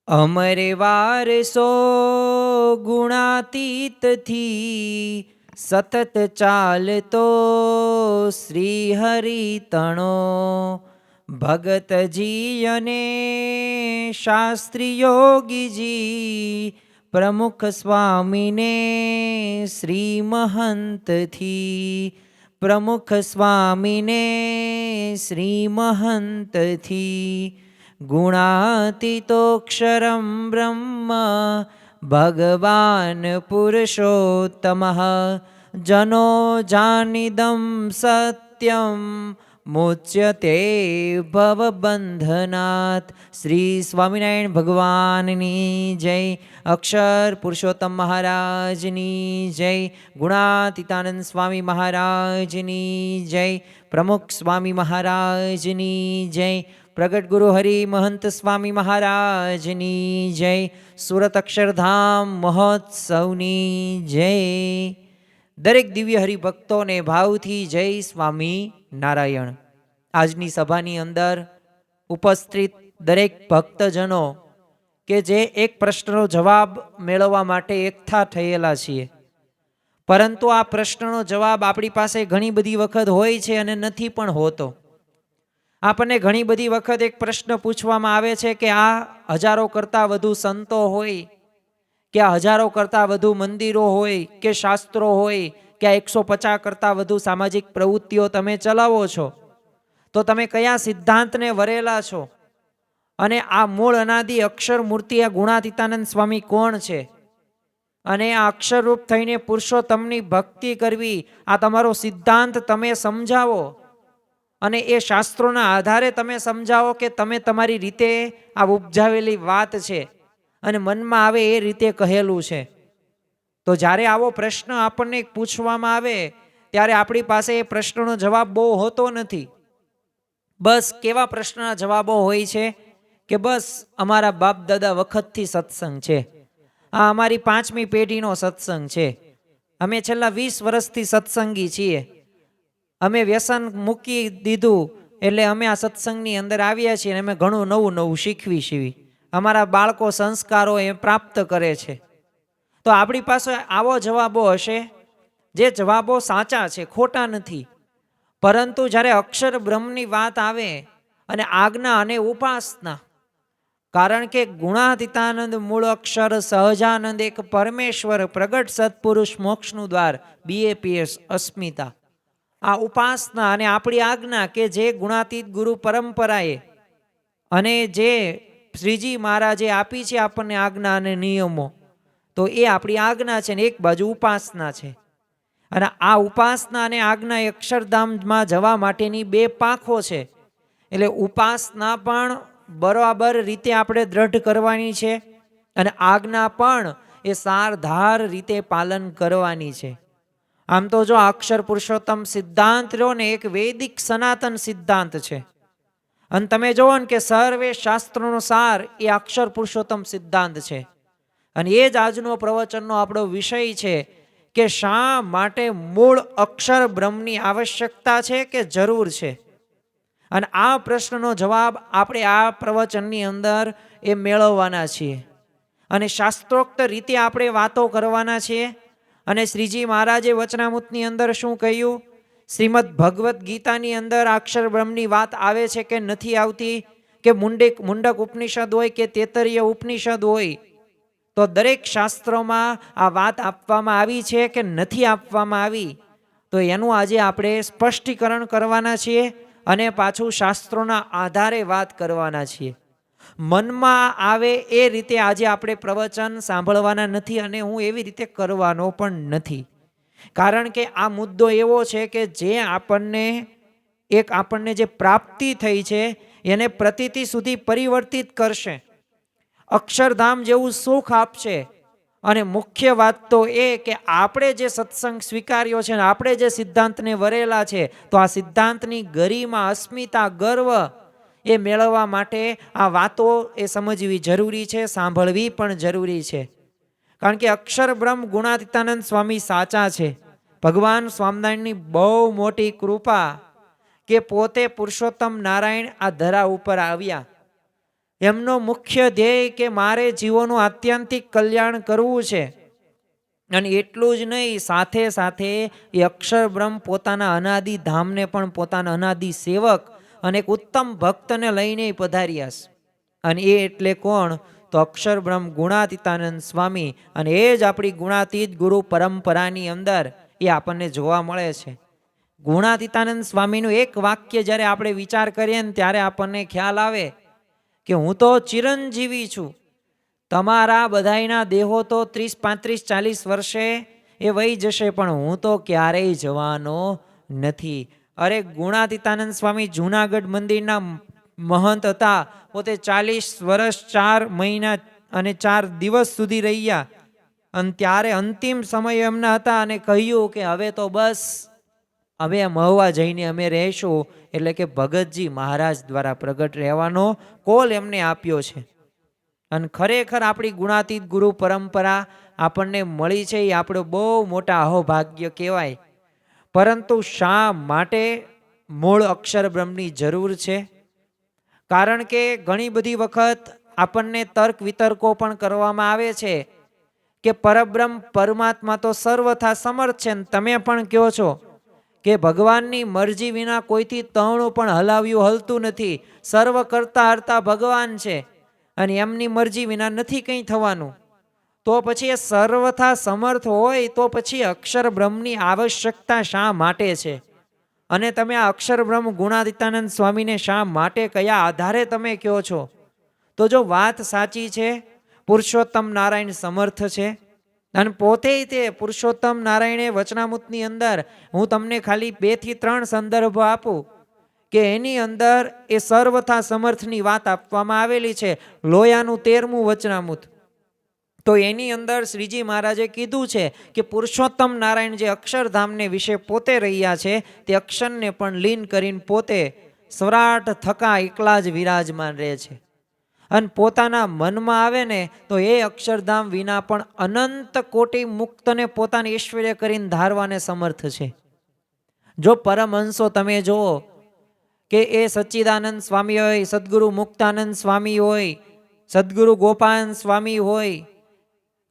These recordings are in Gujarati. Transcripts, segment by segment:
અમરે વારસો ગુણાતીતથી સતત ચાલતો શ્રી હરિતણો ભગતજી અને શાસ્ત્રી યોગીજી પ્રમુખ સ્વામીને શ્રી મહંતથી પ્રમુખ સ્વામીને શ્રી મહંતથી ગુણાતીતોક્ષરમ બ્રહ્મ ભગવાન પુરુષોત્તમઃ જનો જાનિદં સત્યમ મુચ્યતે ભવબંધનાત. શ્રી સ્વામિનારાયણ ભગવાનની જય. અક્ષર પુરુષોત્તમ મહારાજની જય. ગુણાતીતાનંદ સ્વામી મહારાજની જય. પ્રમુખ સ્વામી મહારાજની જય. પ્રગટ ગુરુ હરિ મહંત સ્વામી મહારાજની જય. સુરત અક્ષરધામ મહોત્સવની જય. દરેક દિવ્ય હરિભક્તોને ભાવથી જય સ્વામી નારાયણ. આજની સભાની અંદર ઉપસ્થિત દરેક ભક્તજનો કે જે એક પ્રશ્નનો જવાબ મેળવવા માટે એકઠા થયેલા છીએ, પરંતુ આ પ્રશ્નનો જવાબ આપણી પાસે ઘણી બધી વખત હોય છે અને નથી પણ હોતો. આપણને ઘણી બધી વખત એક પ્રશ્ન પૂછવામાં આવે છે કે આ હજારો કરતાં વધુ સંતો હોય, કે આ હજારો કરતાં વધુ મંદિરો હોય કે શાસ્ત્રો હોય, કે આ 150 કરતાં વધુ સામાજિક પ્રવૃત્તિઓ તમે ચલાવો છો, તો તમે કયા સિદ્ધાંતને વરેલા છો? અને આ મૂળ અનાદિ અક્ષર મૂર્તિ આ ગુણાતીતાનંદ સ્વામી કોણ છે? અને આ અક્ષરરૂપ થઈને પુરુષોત્તમની ભક્તિ કરવી, આ તમારો સિદ્ધાંત તમે સમજાવો. અને એ શાસ્ત્રોના આધારે તમે સમજાવો કે તમે તમારી રીતે આ ઉપજાવેલી વાત છે અને મનમાં આવે એ રીતે કહેલું છે. તો જ્યારે આવો પ્રશ્ન આપણને પૂછવામાં આવે ત્યારે આપણી પાસે એ પ્રશ્નનો જવાબ બહુ હોતો નથી. બસ કેવા પ્રશ્નના જવાબો હોય છે કે બસ અમારા બાપ દાદા વખતથી સત્સંગ છે, આ અમારી 5મી પેઢીનો સત્સંગ છે, અમે છેલ્લા 20 વર્ષથી સત્સંગી છીએ, અમે વ્યસન મૂકી દીધું એટલે અમે આ સત્સંગની અંદર આવ્યા છીએ અને અમે ઘણું નવું નવું શીખવી છીએ, અમારા બાળકો સંસ્કારો એ પ્રાપ્ત કરે છે. તો આપણી પાસે આવો જવાબો હશે, જે જવાબો સાચા છે, ખોટા નથી. પરંતુ જ્યારે અક્ષર બ્રહ્મની વાત આવે અને આજ્ઞા અને ઉપાસના, કારણ કે ગુણાતીતાનંદ મૂળ અક્ષર સહજાનંદ એક પરમેશ્વર પ્રગટ સત્પુરુષ મોક્ષનું દ્વાર BAPS અસ્મિતા, આ ઉપાસના અને આપણી આજ્ઞા કે જે ગુણાતીત ગુરુ પરંપરાએ અને જે શ્રીજી મહારાજે આપી છે આપણને આજ્ઞા અને નિયમો, તો એ આપણી આજ્ઞા છે ને એક બાજુ ઉપાસના છે. અને આ ઉપાસના અને આજ્ઞા અક્ષરધામમાં જવા માટેની 2 પાંખો છે. એટલે ઉપાસના પણ બરાબર રીતે આપણે દ્રઢ કરવાની છે અને આજ્ઞા પણ એ સારધાર રીતે પાલન કરવાની છે. આમ તો જો અક્ષર પુરુષોત્તમ સિદ્ધાંત રહ્યો ને એક વૈદિક સનાતન સિદ્ધાંત છે. અને તમે જોવો ને કે સર્વે શાસ્ત્રોનો સાર એ અક્ષર પુરુષોત્તમ સિદ્ધાંત છે. અને એ જ આજનો પ્રવચનનો આપણો વિષય છે કે શા માટે મૂળ અક્ષર બ્રહ્મની આવશ્યકતા છે કે જરૂર છે. અને આ પ્રશ્નનો જવાબ આપણે આ પ્રવચનની અંદર એ મેળવવાના છીએ અને શાસ્ત્રોક્ત રીતે આપણે વાતો કરવાના છીએ. અને શ્રીજી મહારાજે વચનામૃતની અંદર શું કહ્યું? શ્રીમદ ભગવદ્ ગીતાની અંદર અક્ષર બ્રહ્મની વાત આવે છે કે નથી આવતી? કે મુંડક ઉપનિષદ હોય કે તેતરીય ઉપનિષદ હોય, તો દરેક શાસ્ત્રોમાં આ વાત આપવામાં આવી છે કે નથી આપવામાં આવી? તો એનું આજે આપણે સ્પષ્ટીકરણ કરવાના છીએ અને પાછું શાસ્ત્રોના આધારે વાત કરવાના છીએ. મનમાં આવે એ રીતે આજે આપણે પ્રવચન સાંભળવાના નથી અને હું એવી રીતે કરવાનો પણ નથી. કારણ કે આ મુદ્દો એવો છે કે જે આપણને જે પ્રાપ્તિ થઈ છે એને પ્રતીતિ સુધી પરિવર્તિત કરશે, અક્ષરધામ જેવું સુખ આપશે. અને મુખ્ય વાત તો એ કે આપણે જે સત્સંગ સ્વીકાર્યો છે ને આપણે જે સિદ્ધાંતને વરેલા છે, તો આ સિદ્ધાંતની ગરિમા, અસ્મિતા, ગર્વ એ મેળવવા માટે આ વાતો એ સમજવી જરૂરી છે, સાંભળવી પણ જરૂરી છે. કારણ કે અક્ષર બ્રહ્મ ગુણાતીતાનંદ સ્વામી સાચા છે. ભગવાન સ્વામિનારાયણની બહુ મોટી કૃપા કે પોતે પુરુષોત્તમ નારાયણ આ ધરા ઉપર આવ્યા. એમનો મુખ્ય ધ્યેય કે મારે જીવોનું આત્યંતિક કલ્યાણ કરવું છે. અને એટલું જ નહીં, સાથે સાથે એ અક્ષર બ્રહ્મ પોતાના અનાદિ ધામને પણ પોતાના અનાદિ સેવક અને એક ઉત્તમ ભક્તને લઈને પધાર્યા છે. અને એ એટલે કોણ? તો અક્ષર બ્રહ્મ ગુણાતીતાનંદ સ્વામી. અને એ જ આપણી ગુણાતીત ગુરુ પરંપરાની અંદર એ આપણને જોવા મળે છે. ગુણાતીતાનંદ સ્વામીનું એક વાક્ય જ્યારે આપણે વિચાર કરીએ ને ત્યારે આપણને ખ્યાલ આવે કે હું તો ચિરંજીવી છું. તમારા બધાયના દેહો તો 30, 35, 40 વર્ષે એ વહી જશે, પણ હું તો ક્યારેય જવાનો નથી. અરે ગુણાતીતાનંદ સ્વામી જૂનાગઢ મંદિરના મહંત હતા. પોતે 40 વર્ષ 4 મહિના અને 4 દિવસ સુધી રહ્યા. અને ત્યારે અંતિમ સમય એમના હતા અને કહ્યું કે હવે તો બસ, હવે મહુવા જઈને અમે રહેશું. એટલે કે ભગતજી મહારાજ દ્વારા પ્રગટ રહેવાનો કોલ એમને આપ્યો છે. અને ખરેખર આપણી ગુણાતીત ગુરુ પરંપરા આપણને મળી છે એ આપણો બહુ મોટા અહોભાગ્ય કહેવાય. પરંતુ શા માટે મૂળ અક્ષર બ્રહ્મની જરૂર છે? કારણ કે ઘણી બધી વખત આપણને તર્ક વિતર્કો પણ કરવામાં આવે છે કે પરબ્રહ્મ પરમાત્મા તો સર્વથા સમર્થ છે. તમે પણ કહો છો કે ભગવાનની મરજી વિના કોઈથી તણું પણ હલાવ્યું હલતું નથી. સર્વ કરતા હરતા ભગવાન છે અને એમની મરજી વિના નથી કંઈ થવાનું. તો પછી એ સર્વથા સમર્થ હોય તો પછી અક્ષર બ્રહ્મની આવશ્યકતા શા માટે છે? અને તમે આ અક્ષર બ્રહ્મ ગુણાતીતાનંદ સ્વામીને શા માટે, કયા આધારે તમે કહો છો? તો જો વાત સાચી છે, પુરુષોત્તમ નારાયણ સમર્થ છે. અને પોતે તે પુરુષોત્તમ નારાયણે વચનામૃતની અંદર હું તમને ખાલી 2 થી 3 સંદર્ભ આપું કે એની અંદર એ સર્વથા સમર્થની વાત આપવામાં આવેલી છે. લોયાનું 13મું વચનામૃત. તો એની અંદર શ્રીજી મહારાજે કીધું છે કે પુરુષોત્તમ નારાયણ જે અક્ષરધામને વિશે પોતે રહ્યા છે તે અક્ષરને પણ લીન કરીને પોતે સ્વરાટ થકા એકલા જ વિરાજમાન રહે છે. અને પોતાના મનમાં આવે ને તો એ અક્ષરધામ વિના પણ અનંત કોટી મુક્તને પોતાને ઐશ્વર્ય કરીને ધારવાને સમર્થ છે. જો પરમહંસો તમે જુઓ કે એ સચ્ચિદાનંદ સ્વામી હોય, સદગુરુ મુક્તાનંદ સ્વામી હોય, સદગુરુ ગોપાલ સ્વામી હોય,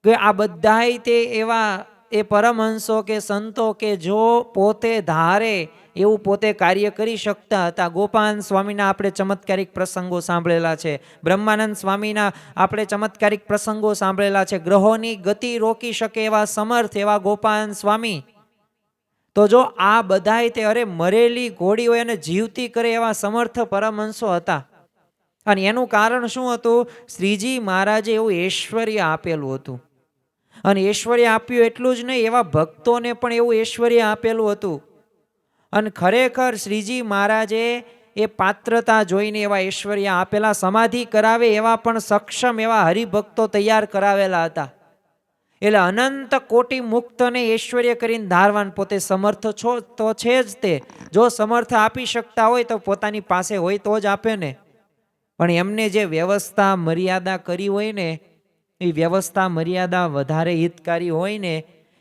કે આ બધાય તે એવા એ પરમહંસો કે સંતો કે જો પોતે ધારે એવું પોતે કાર્ય કરી શકતા હતા. ગોપાલ સ્વામીના આપણે ચમત્કારિક પ્રસંગો સાંભળેલા છે. બ્રહ્માનંદ સ્વામીના આપણે ચમત્કારિક પ્રસંગો સાંભળેલા છે. ગ્રહોની ગતિ રોકી શકે એવા સમર્થ એવા ગોપાલ સ્વામી. તો જો આ બધાય તે અરે મરેલી ઘોડી હોય અને જીવતી કરે એવા સમર્થ પરમહંસો હતા. અને એનું કારણ શું હતું? શ્રીજી મહારાજે એવું ઐશ્વર્ય આપેલું હતું. અને ઐશ્વર્ય આપ્યું એટલું જ નહીં, એવા ભક્તોને પણ એવું ઐશ્વર્ય આપેલું હતું. અને ખરેખર શ્રીજી મહારાજે એ પાત્રતા જોઈને એવા ઐશ્વર્ય આપેલા, સમાધિ કરાવે એવા પણ સક્ષમ એવા હરિભક્તો તૈયાર કરાવેલા હતા. એટલે અનંત કોટી મુક્તને ઐશ્વર્ય કરીને ધારવાન પોતે સમર્થ છો તો છે જ તે. જો સમર્થ આપી શકતા હોય તો પોતાની પાસે હોય તો જ આપે ને. પણ એમને જે વ્યવસ્થા મર્યાદા કરી હોય ને એ વ્યવસ્થા મર્યાદા વધારે હિતકારી હોય ને,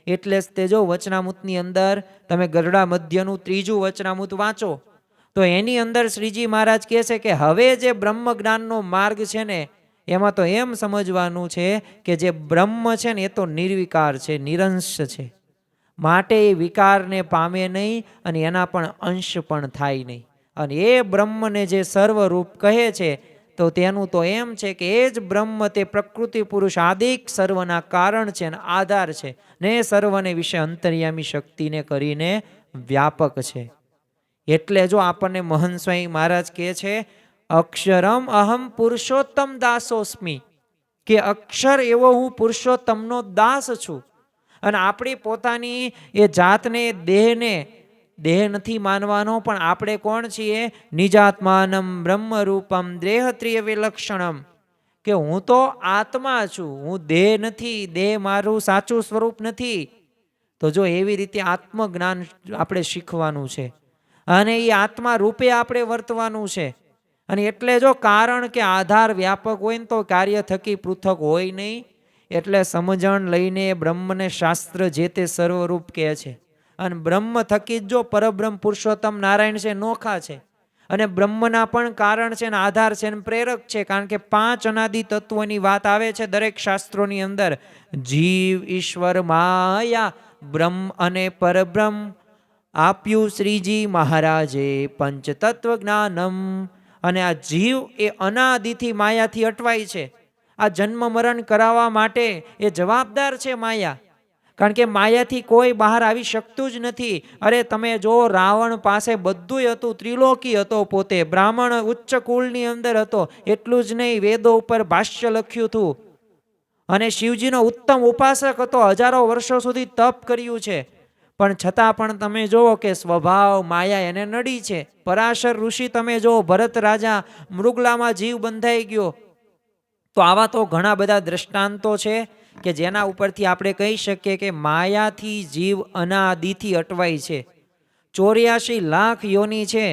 એટલે જ તે જો વચનામૃતની અંદર તમે ગરડા મધ્યનું 3જું વચનામૃત વાંચો તો એની અંદર શ્રીજી મહારાજ કહે છે કે હવે જે બ્રહ્મ જ્ઞાનનો માર્ગ છે ને એમાં તો એમ સમજવાનું છે કે જે બ્રહ્મ છે ને એ તો નિર્વિકાર છે, નિરંશ છે. માટે એ વિકારને પામે નહીં અને એના પણ અંશ પણ થાય નહીં. અને એ બ્રહ્મને જે સર્વરૂપ કહે છે તો તેનું તો એમ છે કે એ જ બ્રહ્મ તે પ્રકૃતિ પુરુષ આદિક સર્વના કારણ છે અને આધાર છે ને સર્વને વિશે અંતર્યામી શક્તિને કરીને વ્યાપક છે. એટલે જો આપણને મહંત સ્વામી મહારાજ કહે છે અક્ષરમ અહમ પુરુષોત્તમ દાસોસ્મી, કે અક્ષર એવો હું પુરુષોત્તમનો દાસ છું. અને આપણી પોતાની એ જાતને દેહ નથી માનવાનો, પણ આપણે કોણ છીએ? નિજાત્માનમ બ્રહ્મરૂપમ દેહત્રિય વિલક્ષણમ, કે હું તો આત્મા છું, હું દેહ નથી, દેહ મારું સાચું સ્વરૂપ નથી. તો જો એવી રીતે આત્મજ્ઞાન આપણે શીખવાનું છે અને એ આત્મા રૂપે આપણે વર્તવાનું છે. અને એટલે જો કારણ કે આધાર વ્યાપક હોય ને તો કાર્ય થકી પૃથક હોય નહીં. એટલે સમજણ લઈને બ્રહ્મને શાસ્ત્ર જે તે સર્વરૂપ કહે છે. અને બ્રહ્મ થકી જ જો પરબ્રહ્મ પુરુષોત્તમ નારાયણ છે નોખા છે. અને બ્રહ્મના પણ કારણ છે અને આધાર છે અને પ્રેરક છે. કારણ કે 5 અનાદિ તત્વોની વાત આવે છે દરેક શાસ્ત્રોની અંદર. જીવ, ઈશ્વર, માયા, બ્રહ્મ અને પરબ્રહ્મ આપ્યું શ્રીજી મહારાજે પંચતત્વ જ્ઞાનમ. અને આ જીવ એ અનાદિથી માયાથી અટવાય છે. આ જન્મ મરણ કરાવવા માટે એ જવાબદાર છે માયા. કારણ કે માયાથી કોઈ બહાર આવી શકતું જ નથી. અરે તમે જો, રાવણ પાસે બધુંય હતું, ત્રિલોકી હતો, પોતે બ્રાહ્મણ ઉચ્ચ કુળની અંદર હતો. એટલું જ નહીં, વેદો ઉપર ભાષ્ય લખ્યું હતું અને શિવજીનો ઉત્તમ ઉપાસક હતો. હજારો વર્ષો સુધી તપ કર્યું છે. પણ છતાં પણ તમે જુઓ કે સ્વભાવ માયા એને નડી છે. પરાશર ઋષિ તમે જુઓ, ભરત રાજા મૃગલામાં જીવ બંધાઈ ગયો. તો આવા તો ઘણા બધા દ્રષ્ટાંતો છે કે જેના ઉપરથી આપણે કહી શકીએ કે માયાથી જીવ અનાદિથી અટવાય છે. 84 લાખ યોની છે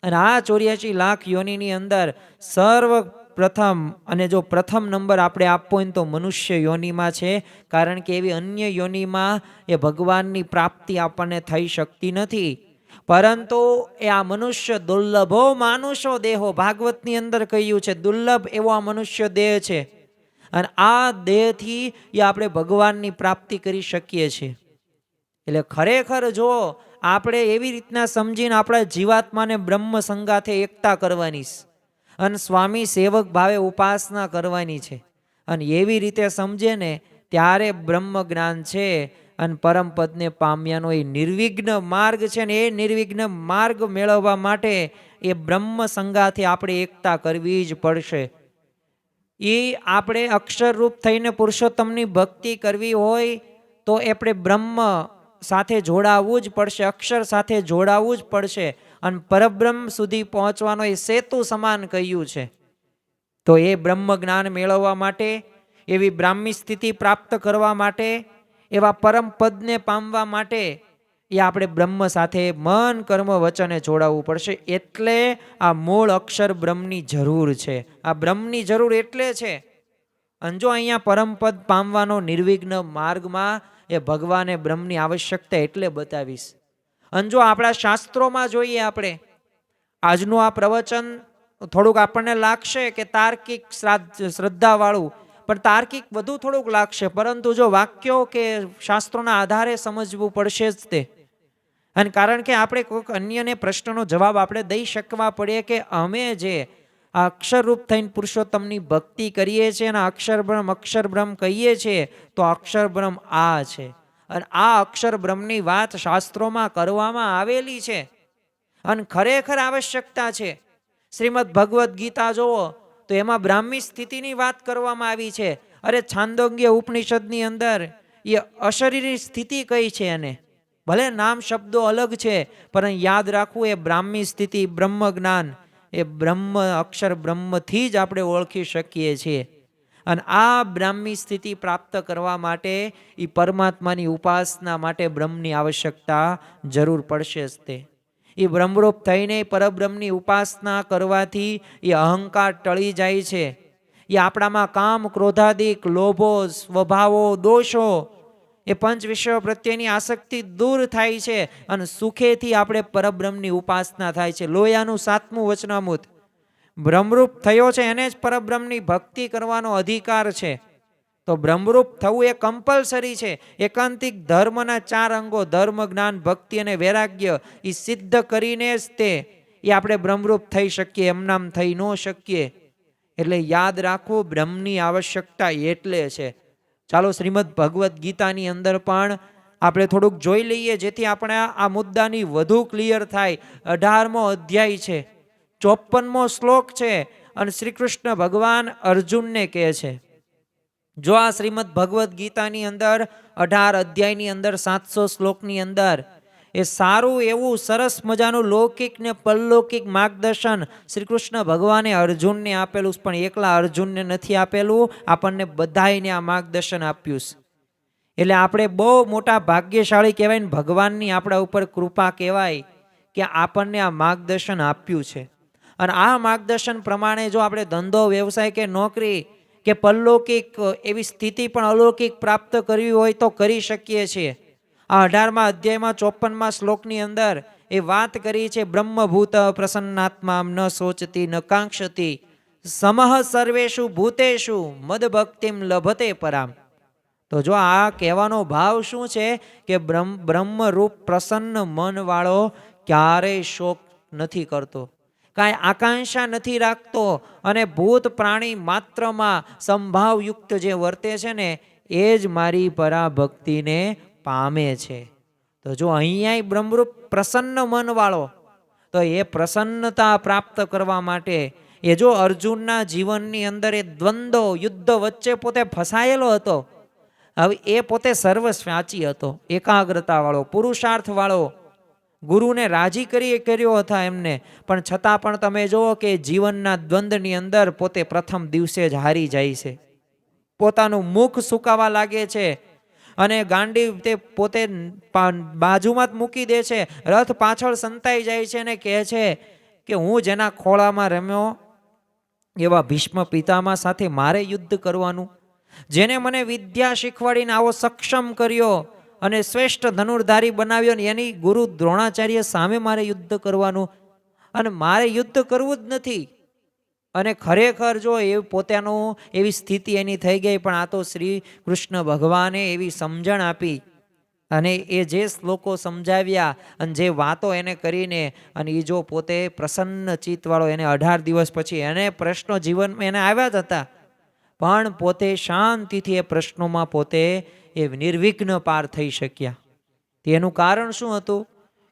અને આ 84 લાખ યોનીની અંદર સર્વપ્રથમ, અને જો પ્રથમ નંબર આપણે આપવો હોય તો મનુષ્ય યોનીમાં છે. કારણ કે એવી અન્ય યોનીમાં એ ભગવાનની પ્રાપ્તિ આપણને થઈ શકતી નથી. પરંતુ એ આ મનુષ્ય દુર્લભો માનુષો દેહો, ભાગવતની અંદર કહ્યું છે દુર્લભ એવો આ મનુષ્ય દેહ છે. અને આ દેહથી એ આપણે ભગવાનની પ્રાપ્તિ કરી શકીએ છીએ. એટલે ખરેખર જો આપણે એવી રીતના સમજીને આપણા જીવાત્માને બ્રહ્મ સંગાથે એકતા કરવાની છે અને સ્વામી સેવક ભાવે ઉપાસના કરવાની છે. અને એવી રીતે સમજે ને ત્યારે બ્રહ્મ જ્ઞાન છે અને પરમ પદને પામ્યાનો એ નિર્વિઘ્ન માર્ગ છે. ને એ નિર્વિઘ્ન માર્ગ મેળવવા માટે એ બ્રહ્મ સંગાથે આપણે એકતા કરવી જ પડશે. એ આપણે અક્ષરરૂપ થઈને પુરુષોત્તમની ભક્તિ કરવી હોય તો આપણે બ્રહ્મ સાથે જોડાવવું જ પડશે, અક્ષર સાથે જોડાવવું જ પડશે. અને પરબ્રહ્મ સુધી પહોંચવાનો એ સેતુ સમાન કહ્યું છે. તો એ બ્રહ્મ જ્ઞાન મેળવવા માટે, એવી બ્રાહ્મી સ્થિતિ પ્રાપ્ત કરવા માટે, એવા પરમ પદને પામવા માટે એ આપણે બ્રહ્મ સાથે મન કર્મ વચને જોડાવવું પડશે. એટલે આ મૂળ અક્ષર બ્રહ્મની જરૂર છે. આ બ્રહ્મની જરૂર એટલે છે. અને જો અહીંયા પરમપદ પામવાનો નિર્વિઘ્ન માર્ગમાં એ ભગવાને બ્રહ્મની આવશ્યકતા એટલે બતાવીશ. અને જો આપણા શાસ્ત્રોમાં જોઈએ, આપણે આજનું આ પ્રવચન થોડુંક આપણને લાગશે કે તાર્કિક શ્રદ્ધાવાળું, પણ તાર્કિક વધુ થોડુંક લાગશે. પરંતુ જો વાક્યો કે શાસ્ત્રોના આધારે સમજવું પડશે જ તે. અને કારણ કે આપણે કોઈક અન્યને પ્રશ્નનો જવાબ આપણે દઈ શકવા પડે કે અમે જે આ અક્ષરરૂપ થઈને પુરુષોત્તમની ભક્તિ કરીએ છીએ અને અક્ષર બ્રહ્મ કહીએ છીએ, તો અક્ષર બ્રહ્મ આ છે. અને આ અક્ષર બ્રહ્મની વાત શાસ્ત્રોમાં કરવામાં આવેલી છે અને ખરેખર આવશ્યકતા છે. શ્રીમદ ભગવદ્ ગીતા જુઓ તો એમાં બ્રાહ્મી સ્થિતિની વાત કરવામાં આવી છે. અરે છાંદોગ્ય ઉપનિષદની અંદર એ અશરીરી સ્થિતિ કઈ છે, એને ભલે નામ શબ્દો અલગ છે પણ યાદ રાખવું એ બ્રાહ્મી સ્થિતિ, બ્રહ્મ જ્ઞાન એ બ્રહ્મ અક્ષર બ્રહ્મથી જ આપણે ઓળખી શકીએ છીએ. અને આ બ્રાહ્મી સ્થિતિ પ્રાપ્ત કરવા માટે એ પરમાત્માની ઉપાસના માટે બ્રહ્મની આવશ્યકતા જરૂર પડશે જ તે. એ બ્રહ્મરૂપ થઈને પરબ્રહ્મની ઉપાસના કરવાથી એ અહંકાર ટળી જાય છે. એ આપણામાં કામ, ક્રોધાદિક, લોભો, સ્વભાવો, દોષો, એ પંચ વિષયો પ્રત્યેની આસક્તિ દૂર થાય છે અને સુખેથી આપણે પરબ્રહ્મની ઉપાસના થાય છે. લોયાનું 7મું વચનામૃત, બ્રહ્મરૂપ થયો છે એને જ પરબ્રહ્મની ભક્તિ કરવાનો અધિકાર છે. તો બ્રહ્મરૂપ થવું એ કમ્પલસરી છે. એકાંતિક ધર્મના 4 અંગો, ધર્મ, જ્ઞાન, ભક્તિ અને વૈરાગ્ય, એ સિદ્ધ કરીને જ તે એ આપણે બ્રહ્મરૂપ થઈ શકીએ, એમનામ થઈ ન શકીએ. એટલે યાદ રાખવું બ્રહ્મની આવશ્યકતા એટલે છે. ચાલો શ્રીમદ ભગવદ્ ગીતાની અંદર પણ આપણે થોડુંક જોઈ લઈએ જેથી આપણે આ મુદ્દાની વધુ ક્લિયર થાય. 18મો અધ્યાય છે, 54મો શ્લોક છે અને શ્રી કૃષ્ણ ભગવાન અર્જુનને કહે છે. જો આ શ્રીમદ ભગવદ્ ગીતાની અંદર 18 અધ્યાયની અંદર 700 શ્લોકની અંદર એ સારું એવું સરસ મજાનું લૌકિક ને પરલૌકિક માર્ગદર્શન શ્રી કૃષ્ણ ભગવાને અર્જુનને આપેલું, પણ એકલા અર્જુનને નથી આપેલું, આપણને બધાઈને આ માર્ગદર્શન આપ્યું છે. એટલે આપણે બહુ મોટા ભાગ્યશાળી કહેવાય ને ભગવાનની આપણા ઉપર કૃપા કહેવાય કે આપણને આ માર્ગદર્શન આપ્યું છે. અને આ માર્ગદર્શન પ્રમાણે જો આપણે ધંધો, વ્યવસાય કે નોકરી કે પરલૌકિક એવી સ્થિતિ પણ અલૌકિક પ્રાપ્ત કરવી હોય તો કરી શકીએ છીએ. આ 18મા અધ્યાયમાં 54મા શ્લોકની અંદર એ વાત કરી છે, બ્રહ્મભૂત પ્રસન્નાત્મા ન સોચતી ન કાંક્ષતી સમહ સર્વેષુ ભૂતેષુ મદ ભક્તિમ લભતે પરામ. તો જો આ કહેવાનો ભાવ શું છે કે બ્રહ્મરૂપ પ્રસન્ન મન વાળો ક્યારેય શોક નથી કરતો, કાંઈ આકાંક્ષા નથી રાખતો, અને ભૂત પ્રાણી માત્રમાં સંભાવયુક્ત જે વર્તે છે ને એ જ મારી પરાભક્તિને પામે છે. તો જો અહીંયા બ્રહ્મરૂપ પ્રસન્ન મન વાળો, તો એ પ્રસન્નતા પ્રાપ્ત કરવા માટે એ જો અર્જુનના જીવનની અંદર એ દ્વંદ્વ યુદ્ધ વચ્ચે પોતે ફસાયેલો હતો, હવે એ પોતે સર્વસ્વાચી હતો, એકાગ્રતા વાળો, પુરુષાર્થ વાળો, ગુરુને રાજી કર્યો હતા એમને, પણ છતાં પણ તમે જુઓ કે જીવનના દ્વંદ્વની અંદર પોતે પ્રથમ દિવસે જ હારી જાય છે, પોતાનું મુખ સુકાવા લાગે છે, અને ગાંડી તે પોતે બાજુમાં જ મૂકી દે છે, રથ પાછળ સંતાઈ જાય છે અને કહે છે કે હું જેના ખોળામાં રમ્યો એવા ભીષ્મ પિતામહ સાથે મારે યુદ્ધ કરવાનું, જેને મને વિદ્યા શીખવાડીને આવો સક્ષમ કર્યો અને શ્રેષ્ઠ ધનુર્ધારી બનાવ્યો ને એની ગુરુ દ્રોણાચાર્ય સામે મારે યુદ્ધ કરવાનું, અને મારે યુદ્ધ કરવું જ નથી. અને ખરેખર જો એ પોતાનું એવી સ્થિતિ એની થઈ ગઈ, પણ આ તો શ્રી કૃષ્ણ ભગવાને એવી સમજણ આપી અને એ જે શ્લોકો સમજાવ્યા અને જે વાતો એને કરીને, અને એ જો પોતે પ્રસન્ન ચિત્તવાળો, એને 18 દિવસ પછી એને પ્રશ્નો જીવનમાં એને આવ્યા જ હતા, પણ પોતે શાંતિથી એ પ્રશ્નોમાં પોતે એ નિર્વિઘ્ન પાર થઈ શક્યા. તેનું કારણ શું હતું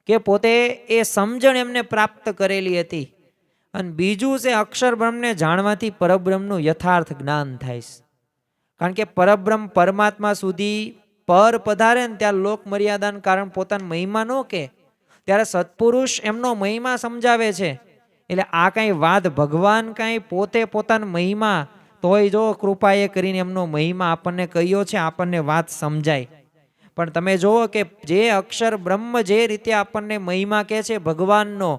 કે પોતે એ સમજણ એમને પ્રાપ્ત કરેલી હતી. અને બીજું છે, અક્ષર બ્રહ્મને જાણવાથી પરબ્રહ્મનું યથાર્થ જ્ઞાન થાય છે. કારણ કે પરબ્રહ્મ પરમાત્મા સુધી પર પધારે ને ત્યાં લોક મર્યાદાનું કારણ પોતાની મહિમા ન કે, ત્યારે સત્પુરુષ એમનો મહિમા સમજાવે છે. એટલે આ કાંઈ વાત ભગવાન કાંઈ પોતે પોતાની મહિમા, તોય જો કૃપાએ કરીને એમનો મહિમા આપણને કહ્યો છે, આપણને વાત સમજાય. પણ તમે જુઓ કે જે અક્ષર બ્રહ્મ જે રીતે આપણને મહિમા કહે છે ભગવાનનો,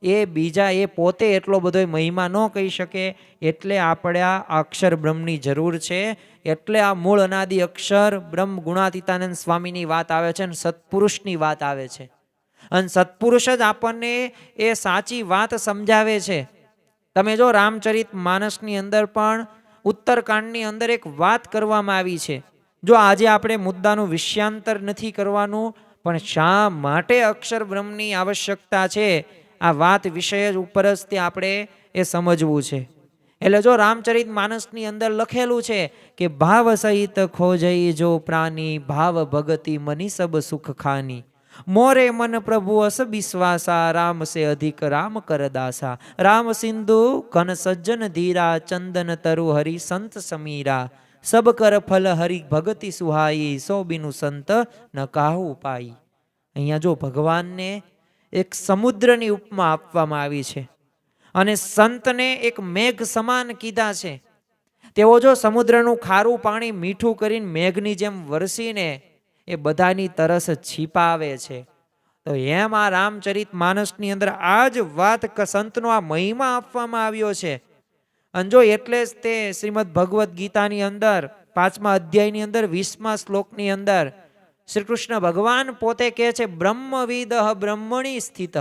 એ બીજા એ પોતે એટલો બધો મહિમા ન કહી શકે. એટલે આપણે આ અક્ષર બ્રહ્મની જરૂર છે. એટલે આ મૂળ અનાદિ અક્ષર બ્રહ્મ ગુણાતીતાનંદ સ્વામીની વાત આવે છે અને સત્પુરુષની વાત આવે છે, અને સત્પુરુષ જ આપણને એ સાચી વાત સમજાવે છે. તમે જો રામચરિત માનસની અંદર પણ ઉત્તરકાંડની અંદર એક વાત કરવામાં આવી છે. જો આજે આપણે મુદ્દાનું વિષયાંતર નથી કરવાનું, પણ શા માટે અક્ષર બ્રહ્મની આવશ્યકતા છે, આ વાત વિષય ઉપર જ તે આપણે એ સમજવું છે. એટલે જો રામચરિત માનસની અંદર લખેલું છે કે ભાવ સહિત ખોજઈ જો પ્રાની, ભાવ ભગતિ મની સબ સુખ ખાની, મોરે મન પ્રભુ અસ વિશ્વાસા, રામ સે અધિક રામ કર દાસા, રામ સિંધુ ઘન સજ્જન ધીરા, ચંદન તરુ હરિ સંત સમીરા, સબ કર ફલ હરિ ભગતિ સુહાઈ, સો બિનુ સંત ન કાહુ પાઈ. અહીંયા જો ભગવાનને એક સમુદ્રની ઉપમા આપવામાં આવી છે, અને સંતને એક મેઘ સમાન કીધા છે. તેઓ જો સમુદ્રનું ખારું પાણી મીઠું કરીને મેઘની જેમ વરસીને એ બધાની તરસ છીપાવે છે, તો એમ આ રામચરિત માનસની અંદર આ જ વાત સંતનો આ મહિમા આપવામાં આવ્યો છે. અને જો એટલે જ તે શ્રીમદ ભગવદ્ ગીતાની અંદર 5મા અધ્યાયની અંદર 20મા શ્લોકની અંદર શ્રી કૃષ્ણ ભગવાન પોતે કહે છે, બ્રહ્મવિદ બ્રહ્મણી સ્થિત,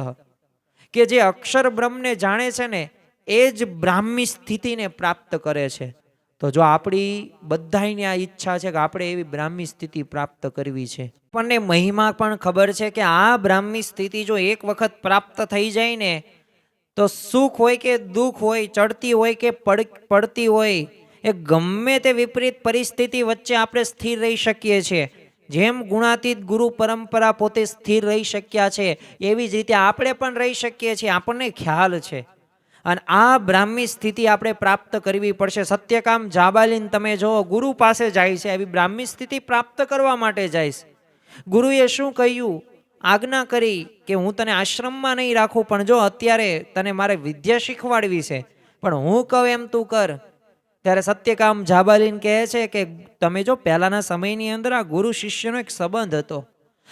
કે જે અક્ષર બ્રહ્મને જાણે છે ને એ જ બ્રાહ્મી સ્થિતિને પ્રાપ્ત કરે છે. તો જો આપણી બધાની આ ઈચ્છા છે કે આપણે એવી બ્રાહ્મી સ્થિતિ પ્રાપ્ત કરવી છે. આપણને મહિમા પણ ખબર છે કે આ બ્રાહ્મી સ્થિતિ જો એક વખત પ્રાપ્ત થઈ જાય ને, તો સુખ હોય કે દુઃખ હોય, ચડતી હોય કે પડતી હોય, એ ગમે તે વિપરીત પરિસ્થિતિ વચ્ચે આપણે સ્થિર રહી શકીએ છીએ. જેમ ગુણાતીત ગુરુ પરંપરા પોતે સ્થિર રહી શક્યા છે, એવી જ રીતે આપણે પણ રહી શકીએ છીએ, આપણને ખ્યાલ છે. અને આ બ્રાહ્મી સ્થિતિ આપણે પ્રાપ્ત કરવી પડશે. સત્યકામ જાબાલીન તમે જો ગુરુ પાસે જાય છે, એવી બ્રાહ્મી સ્થિતિ પ્રાપ્ત કરવા માટે જાય છે. ગુરુએ શું કહ્યું? આજ્ઞા કરી કે હું તને આશ્રમમાં નહીં રાખું, પણ જો અત્યારે તને મારે વિદ્યા શીખવાડવી છે, પણ હું કહું એમ તું કર. ત્યારે સત્યકામ જાબાલીન કહે છે કે તમે જો પહેલાના સમયની અંદર આ ગુરુ શિષ્યનો એક સંબંધ હતો.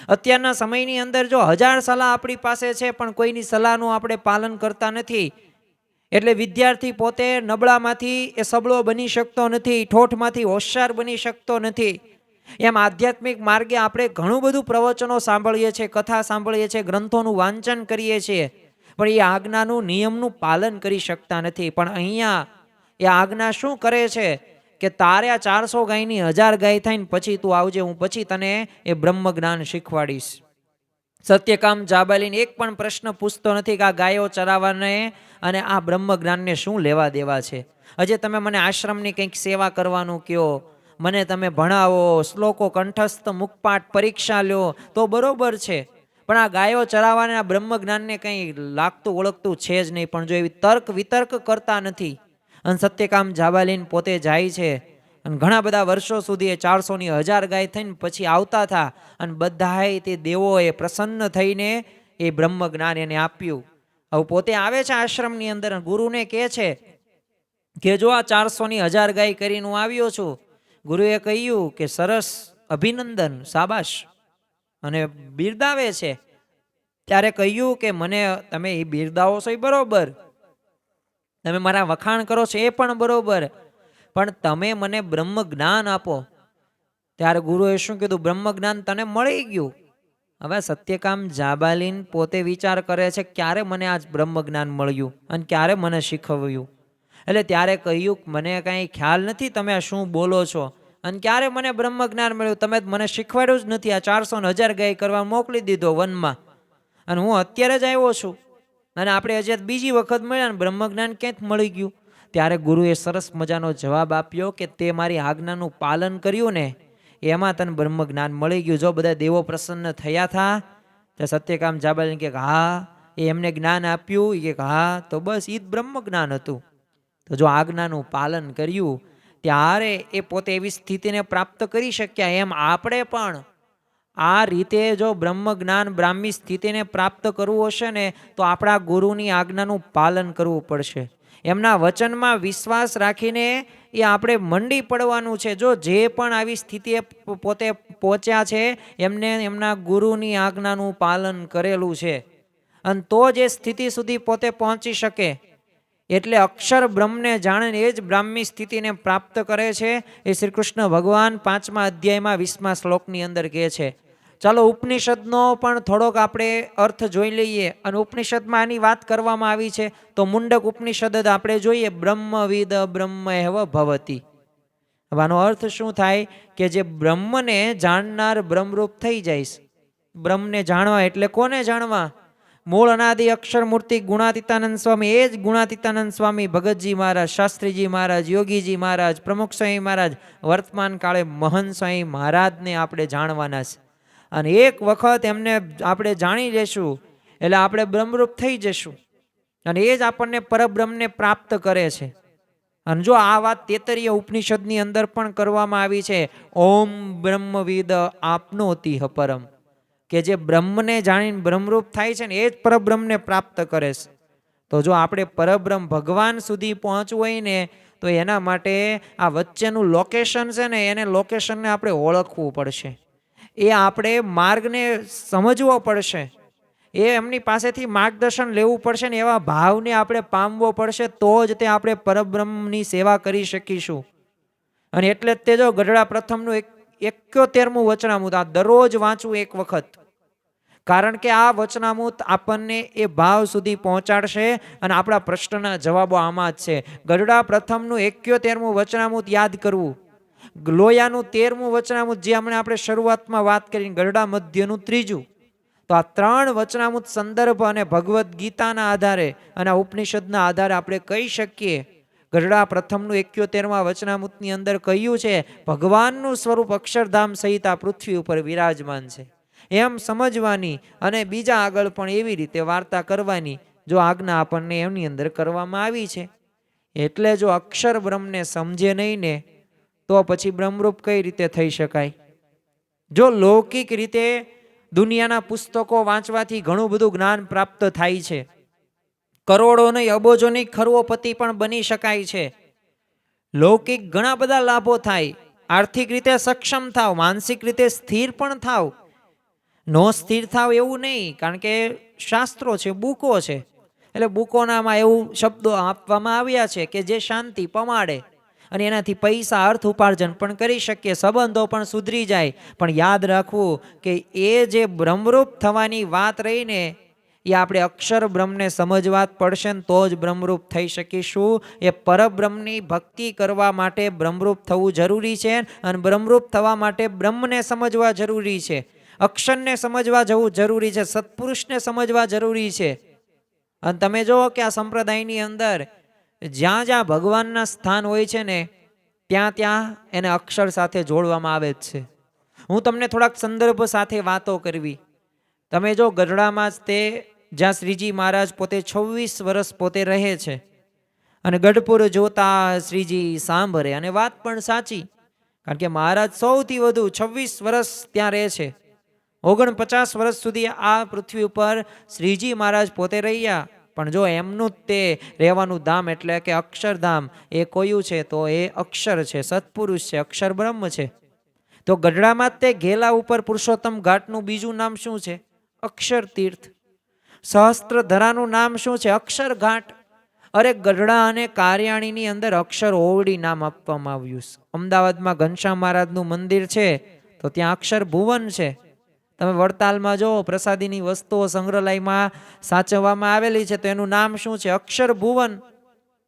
અત્યારના સમયની અંદર જો 1000 સલાહ આપણી પાસે છે, પણ કોઈની સલાહનું આપણે પાલન કરતા નથી. એટલે વિદ્યાર્થી પોતે નબળામાંથી એ સબળો બની શકતો નથી, ઠોઠમાંથી હોશિયાર બની શકતો નથી. એમ આધ્યાત્મિક માર્ગે આપણે ઘણું બધું પ્રવચનો સાંભળીએ છીએ, કથા સાંભળીએ છીએ, ગ્રંથોનું વાંચન કરીએ છીએ, પણ એ આજ્ઞાનું નિયમનું પાલન કરી શકતા નથી. પણ અહીંયા એ આજ્ઞા શું કરે છે કે તારે આ 400 ગાયની 1000 ગાય થાય ને પછી તું આવજે, હું પછી તને એ બ્રહ્મ જ્ઞાન શીખવાડીશ. સત્યકામ જાબાલીને એક પણ પ્રશ્ન પૂછતો નથી કે આ ગાયો ચરાવવાને અને આ બ્રહ્મ જ્ઞાનને શું લેવા દેવા છે. હજી તમે મને આશ્રમની કંઈક સેવા કરવાનું કહો, મને તમે ભણાવો, શ્લોકો કંઠસ્થ, મુખપાઠ, પરીક્ષા લ્યો તો બરોબર છે, પણ આ ગાયો ચરાવવાને આ બ્રહ્મ જ્ઞાનને કંઈ લાગતું ઓળખતું છે જ નહીં. પણ જો એવી તર્ક વિતર્ક કરતા નથી. અને સત્યકામ જાબાલીને પોતે જાય છે અને ઘણા બધા વર્ષો સુધી એ 400ની 1000 ગાય થઈને પછી આવતા હતા અને બધાએ તે દેવોએ પ્રસન્ન થઈને એ બ્રહ્મ જ્ઞાન એને આપ્યું. હવે પોતે આવે છે આશ્રમની અંદર અને ગુરુને કહે છે કે જો આ 400ની 1000 ગાય કરીને હું આવ્યો છું. ગુરુએ કહ્યું કે સરસ, અભિનંદન, શાબાશ, અને બિરદાવે છે. ત્યારે કહ્યું કે મને તમે એ બિરદાવો છો એ બરોબર, તમે મારા વખાણ કરો છો એ પણ બરોબર, પણ તમે મને બ્રહ્મ જ્ઞાન આપો. ત્યારે ગુરુએ શું કીધું? બ્રહ્મ જ્ઞાન તને મળી ગયું. હવે સત્યકામ જાબાલીન પોતે વિચાર કરે છે ક્યારે મને આજ બ્રહ્મ જ્ઞાન મળ્યું અને ક્યારે મને શીખવ્યું. એટલે ત્યારે કહ્યું મને કાંઈ ખ્યાલ નથી તમે આ શું બોલો છો અને ક્યારે મને બ્રહ્મ જ્ઞાન મળ્યું, તમે મને શીખવાડ્યું જ નથી. આ 400 ને 1000 ગાય કરવા મોકલી દીધો વનમાં અને હું અત્યારે જ આવ્યો છું અને આપણે હજી બીજી વખત મળ્યા ને બ્રહ્મ જ્ઞાન ક્યાંથી મળી ગયું? ત્યારે ગુરુએ સરસ મજાનો જવાબ આપ્યો કે તે મારી આજ્ઞાનું પાલન કર્યું ને એમાં તને બ્રહ્મ જ્ઞાન મળી ગયું. જો બધા દેવો પ્રસન્ન થયા હતા તો સત્યકામ જાબાલીને કે હા એ એમને જ્ઞાન આપ્યું, એ કે હા તો બસ એ જ બ્રહ્મ જ્ઞાન હતું. તો જો આજ્ઞાનું પાલન કર્યું ત્યારે એ પોતે એવી સ્થિતિને પ્રાપ્ત કરી શક્યા. એમ આપણે પણ આ રીતે જો બ્રહ્મ જ્ઞાન બ્રાહ્મી સ્થિતિને પ્રાપ્ત કરવું હશે ને તો આપણા ગુરુની આજ્ઞાનું પાલન કરવું પડશે. એમના વચનમાં વિશ્વાસ રાખીને એ આપણે મંડી પડવાનું છે. જો જે પણ આવી સ્થિતિએ પોતે પહોંચ્યા છે એમને એમના ગુરુની આજ્ઞાનું પાલન કરેલું છે અને તો જ એ સ્થિતિ સુધી પોતે પહોંચી શકે. એટલે અક્ષર બ્રહ્મને જાણે એ જ બ્રાહ્મી સ્થિતિને પ્રાપ્ત કરે છે. એ શ્રી કૃષ્ણ ભગવાન 5મા અધ્યાયમાં 20મા શ્લોકની અંદર કહે છે. ચાલો ઉપનિષદનો પણ થોડોક આપણે અર્થ જોઈ લઈએ. અને ઉપનિષદમાં આની વાત કરવામાં આવી છે તો મુંડક ઉપનિષદ જ આપણે જોઈએ. બ્રહ્મવિદ બ્રહ્મૈવ ભવતિ. હવે આનો અર્થ શું થાય કે જે બ્રહ્મને જાણનાર બ્રહ્મરૂપ થઈ જાય. બ્રહ્મને જાણવા એટલે કોને જાણવા? મૂળ અનાદિ અક્ષર મૂર્તિ ગુણાતીતાનંદ સ્વામી, એ જ ગુણાતીતાનંદ સ્વામી, ભગતજી મહારાજ, શાસ્ત્રીજી મહારાજ, યોગીજી મહારાજ, પ્રમુખ સ્વામી મહારાજ, વર્તમાન કાળે મહંત સ્વામી મહારાજને આપણે જાણવાના છે. અને એક વખત એમને આપણે જાણી લેશું એટલે આપણે બ્રહ્મરૂપ થઈ જશું અને એ જ આપણને પરબ્રહ્મને પ્રાપ્ત કરે છે. અને જો આ વાત તેતરીય ઉપનિષદની અંદર પણ કરવામાં આવી છે. ઓમ બ્રહ્મવિદ આપનોતિ પરમ, કે જે બ્રહ્મને જાણીને બ્રહ્મરૂપ થાય છે ને એ જ પરબ્રહ્મને પ્રાપ્ત કરે છે. તો જો આપણે પરબ્રહ્મ ભગવાન સુધી પહોંચવું હોય ને તો એના માટે આ વચ્ચેનું લોકેશન છે ને એને લોકેશનને આપણે ઓળખવું પડશે. એ આપણે માર્ગને સમજવો પડશે. એ એમની પાસેથી માર્ગદર્શન લેવું પડશે ને એવા ભાવને આપણે પામવો પડશે તો જ તે આપણે પરબ્રહ્મની સેવા કરી શકીશું. અને એટલે જ તે જો ગઢડા પ્રથમનું 71મું વચનામૃત આ દરરોજ વાંચવું એક વખત, કારણ કે આ વચનામૃત આપણને એ ભાવ સુધી પહોંચાડશે અને આપણા પ્રશ્નના જવાબો આમાં જ છે. ગઢડા પ્રથમનું 71મું વચનામૃત યાદ કરવું, લોયાનું 13મું વચનામૃત જે હમણાં આપણે શરૂઆતમાં વાત કરી, ગઢડા મધ્યનું 3જું. તો આ 3 વચનામૃત સંદર્ભ અને ભગવદ્ ગીતાના આધારે અને ઉપનિષદના આધારે આપણે કહી શકીએ ગઢડા પ્રથમનું 71મા વચનામૃતની અંદર કહ્યું છે ભગવાનનું સ્વરૂપ અક્ષરધામ સહિત આ પૃથ્વી ઉપર વિરાજમાન છે. એમ સમજવાની અને બીજા આગળ પણ એવી રીતે વાર્તા કરવાની જો આજ્ઞા આપણને એમની અંદર કરવામાં આવી છે. એટલે જો અક્ષર બ્રહ્મને સમજે નહીં ને તો પછી બ્રહ્મરૂપ કઈ રીતે થઈ શકાય? જો લૌકિક રીતે દુનિયાના પુસ્તકો વાંચવાથી ઘણું બધું જ્ઞાન પ્રાપ્ત થાય છે, કરોડો નહીં અબોજો નહીં ખરવોપતિ પણ બની શકાય છે, લૌકિક ઘણા બધા લાભો થાય, આર્થિક રીતે સક્ષમ થાવ, માનસિક રીતે સ્થિર પણ થાવ. નો સ્થિર થાવ એવું નહીં, કારણ કે શાસ્ત્રો છે, બુકો છે, એટલે બુકોનામાં એવું શબ્દો આપવામાં આવ્યા છે કે જે શાંતિ પમાડે અને એનાથી પૈસા અર્થ ઉપાર્જન પણ કરી શકીએ, સંબંધો પણ સુધરી જાય. પણ યાદ રાખવું કે એ જે બ્રહ્મરૂપ થવાની વાત રહીને એ આપણે અક્ષર બ્રહ્મને સમજવા જ પડશે ને તો જ બ્રહ્મરૂપ થઈ શકીશું. એ પરબ્રહ્મની ભક્તિ કરવા માટે બ્રહ્મરૂપ થવું જરૂરી છે અને બ્રહ્મરૂપ થવા માટે બ્રહ્મને સમજવા જરૂરી છે, અક્ષરને સમજવા જવું જરૂરી છે, સત્પુરુષને સમજવા જરૂરી છે. અને તમે જુઓ કે આ સંપ્રદાયની અંદર જ્યાં જ્યાં ભગવાનના સ્થાન હોય છે ને ત્યાં ત્યાં એને અક્ષર સાથે જોડવામાં આવે જ છે. હું તમને થોડાક સંદર્ભ સાથે વાતો કરવી. તમે જો ગઢડામાં જ તે જ્યાં શ્રીજી મહારાજ પોતે 26 વર્ષ પોતે રહે છે અને ગઢપુર જોતા શ્રીજી સાંભળે, અને વાત પણ સાચી, કારણ કે મહારાજ સૌથી વધુ 26 વર્ષ ત્યાં રહે છે. 49 વર્ષ સુધી આ પૃથ્વી ઉપર શ્રીજી મહારાજ પોતે રહ્યા. પણ જો એમનું જ તે રહેવાનું ધામ એટલે કે અક્ષરધામ એ કોયું છે તો એ અક્ષર છે, સત્પુરુષ છે, અક્ષર બ્રહ્મ છે. તો ગઢડામાં જ તે ઘેલા ઉપર પુરુષોત્તમ ઘાટનું બીજું નામ શું છે? અક્ષર તીર્થ. સહસ્ત્રધરાનું નામ શું છે? અક્ષર ઘાટ. અરે ગઢડા અને કારિયાણીની અંદર અક્ષર ઓવડી નામ આપવામાં આવ્યું છે. અમદાવાદમાં ઘનશ્યામ મહારાજનું મંદિર છે તો ત્યાં અક્ષર ભુવન છે. તમે વડતાલમાં જો પ્રસાદીની વસ્તુઓ સંગ્રહાલયમાં સાચવવામાં આવેલી છે તો એનું નામ શું છે? અક્ષર ભુવન.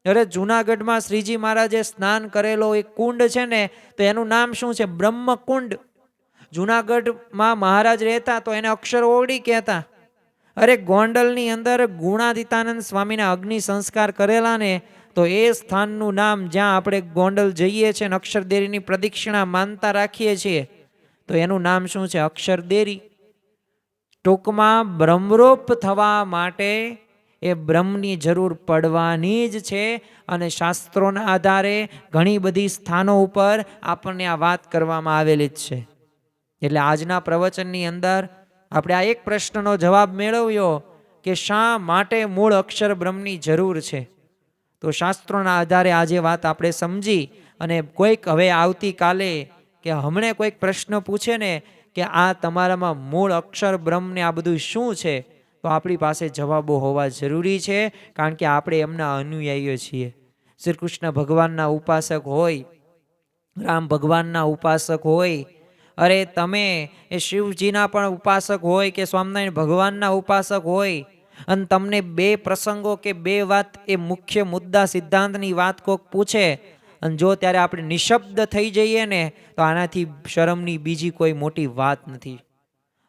અરે જુનાગઢમાં શ્રીજી મહારાજે સ્નાન કરેલો એક કુંડ છે ને તો એનું નામ શું છે? બ્રહ્મકુંડ. જુનાગઢમાં મહારાજ રહેતા તો એને અક્ષર ઓવડી કહેતા. અરે ગોંડલની અંદર ગુણાતીતાનંદ સ્વામીના અગ્નિ સંસ્કાર કરેલા ને તો એ સ્થાનનું નામ જ્યાં આપણે ગોંડલ જઈએ છીએ અને અક્ષરદેરીની પ્રદક્ષિણા માનતા રાખીએ છીએ તો એનું નામ શું છે? અક્ષરદેરી. ટૂંકમાં બ્રહ્મરૂપ થવા માટે એ બ્રહ્મની જરૂર પડવાની જ છે અને શાસ્ત્રોના આધારે ઘણી બધી સ્થાનો ઉપર આપણને આ વાત કરવામાં આવેલી જ છે. એટલે આજના પ્રવચનની અંદર આપણે આ એક પ્રશ્નનો જવાબ મેળવ્યો કે શા માટે મૂળ અક્ષર બ્રહ્મની જરૂર છે. તો શાસ્ત્રોના આધારે આજે વાત આપણે સમજી અને કોઈક હવે આવતીકાલે કે હમણે કોઈક પ્રશ્ન પૂછે ને કે આ તમારામાં મૂળ અક્ષર બ્રહ્મને આ બધું શું છે તો આપણી પાસે જવાબો હોવા જરૂરી છે, કારણ કે આપણે એમના અનુયાયીઓ છીએ. શ્રી કૃષ્ણ ભગવાનના ઉપાસક હોય, રામ ભગવાનના ઉપાસક હોય, અરે તમે એ શિવજીના પણ ઉપાસક હોય કે સ્વામિનારાયણ ભગવાનના ઉપાસક હોય અને તમને બે પ્રસંગો કે બે વાત એ મુખ્ય મુદ્દા સિદ્ધાંતની વાત કોક પૂછે અને જો ત્યારે આપણે નિશબ્દ થઈ જઈએ ને તો આનાથી શરમની બીજી કોઈ મોટી વાત નથી.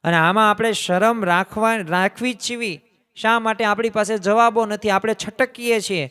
અને આમાં આપણે શરમ રાખવી જ છીએ. શા માટે? આપણી પાસે જવાબો નથી, આપણે છટકીએ છીએ.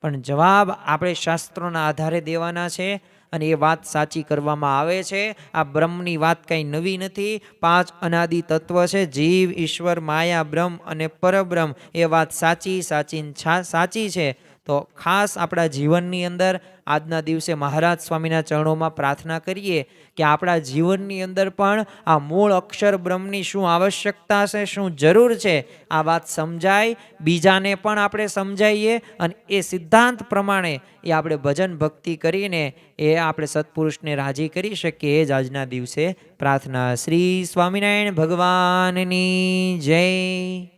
પણ જવાબ આપણે શાસ્ત્રોના આધારે દેવાના છે અને એ વાત સાચી કરવામાં આવે છે. આ બ્રહ્મની વાત કંઈ નવી નથી. 5 અનાદિ તત્વ છે: જીવ, ઈશ્વર, માયા, બ્રહ્મ અને પરબ્રહ્મ. એ વાત સાચી છે. તો ખાસ આપણા જીવનની અંદર આજના દિવસે મહારાજ સ્વામીના ચરણોમાં પ્રાર્થના કરીએ કે આપણા જીવનની અંદર પણ આ મૂળ અક્ષર બ્રહ્મની શું આવશ્યકતા છે, શું જરૂર છે, આ વાત સમજાય, બીજાને પણ આપણે સમજાવીએ અને એ સિદ્ધાંત પ્રમાણે એ આપણે ભજન ભક્તિ કરીને એ આપણે સત્પુરુષને રાજી કરી શકીએ. એ જ આજના દિવસે પ્રાર્થના. શ્રી સ્વામિનારાયણ ભગવાનની જય.